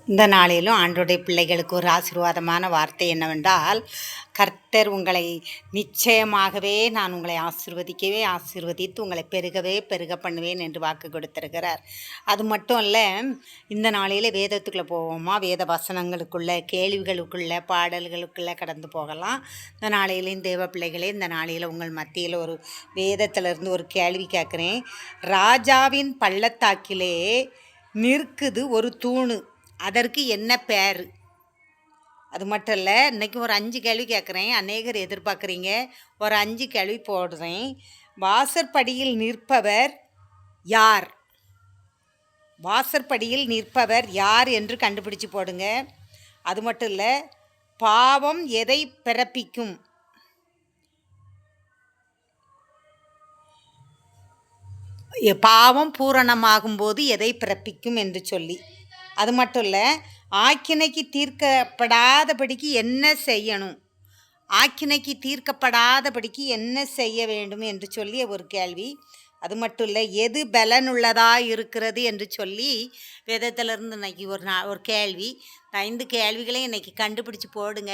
இந்த நாளிலும் ஆண்டவருடைய பிள்ளைகளுக்கு ஒரு ஆசீர்வாதமான வார்த்தை என்னவென்றால், கர்த்தர் உங்களை நிச்சயமாகவே நான் உங்களை ஆசீர்வதித்து உங்களை பெருக பண்ணுவேன் என்று வாக்கு கொடுத்திருக்கிறார். அது மட்டும் அல்ல, இந்த நாளில் வேதத்துக்குள்ளே போவோமா, வேத வசனங்களுக்குள்ள கேள்விகளுக்குள்ள பாடல்களுக்குள்ளே கடந்து போகலாம். இந்த நாளையிலையும் தேவ பிள்ளைகளே, இந்த நாளையில் உங்கள் மத்தியில் ஒரு வேதத்திலிருந்து ஒரு கேள்வி கேட்குறேன். ராஜாவின் பள்ளத்தாக்கிலே நிற்குது ஒரு தூணு, அதற்கு என்ன பேர்? அது மட்டும் இல்லை, இன்றைக்கி ஒரு 5 கேள்வி கேட்குறேன். அநேகர் எதிர்பார்க்குறீங்க. ஒரு 5 கேள்வி போடுறேன். வாசற்படியில் நிற்பவர் யார்? வாசற்படியில் நிற்பவர் யார் என்று கண்டுபிடிச்சு போடுங்க. அது மட்டும் இல்லை, பாவம் எதை பிறப்பிக்கும்? பாவம் பூரணமாகும்போது எதை பிறப்பிக்கும் என்று சொல்லி. அது மட்டும் இல்லை, ஆக்கினைக்கு தீர்க்கப்படாதபடிக்கு என்ன செய்யணும்? ஆக்கினைக்கு தீர்க்கப்படாதபடிக்கு என்ன செய்ய வேண்டும் என்று சொல்லி ஒரு கேள்வி. அது மட்டும் இல்லை, எது பலனுள்ளதாக இருக்கிறது என்று சொல்லி வேதத்திலிருந்து இன்றைக்கி ஒரு கேள்வி. 5 கேள்விகளையும் இன்றைக்கி கண்டுபிடிச்சி போடுங்க.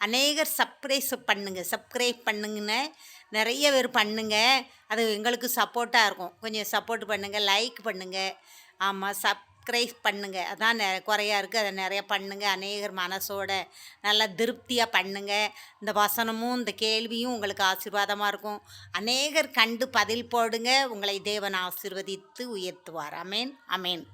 அநேகர் சப்ஸ்கிரைப் பண்ணுங்கன்னு நிறைய பேர் பண்ணுங்கள். அது எங்களுக்கு சப்போர்ட்டாக இருக்கும். கொஞ்சம் சப்போர்ட் பண்ணுங்கள், லைக் பண்ணுங்கள். ஆமாம், சப்ஸ்கிரைப் பண்ணுங்கள். அதான் குறையா இருக்குது, அதை நிறைய பண்ணுங்கள். அநேகர் மனசோட நல்லா திருப்தியாக பண்ணுங்கள். இந்த வசனமும் இந்த கேள்வியும் உங்களுக்கு ஆசீர்வாதமாக இருக்கும். அநேகர் கண்டு பதில் போடுங்க. உங்களை தேவன் ஆசீர்வதித்து உயர்த்துவார். அமேன், அமேன்.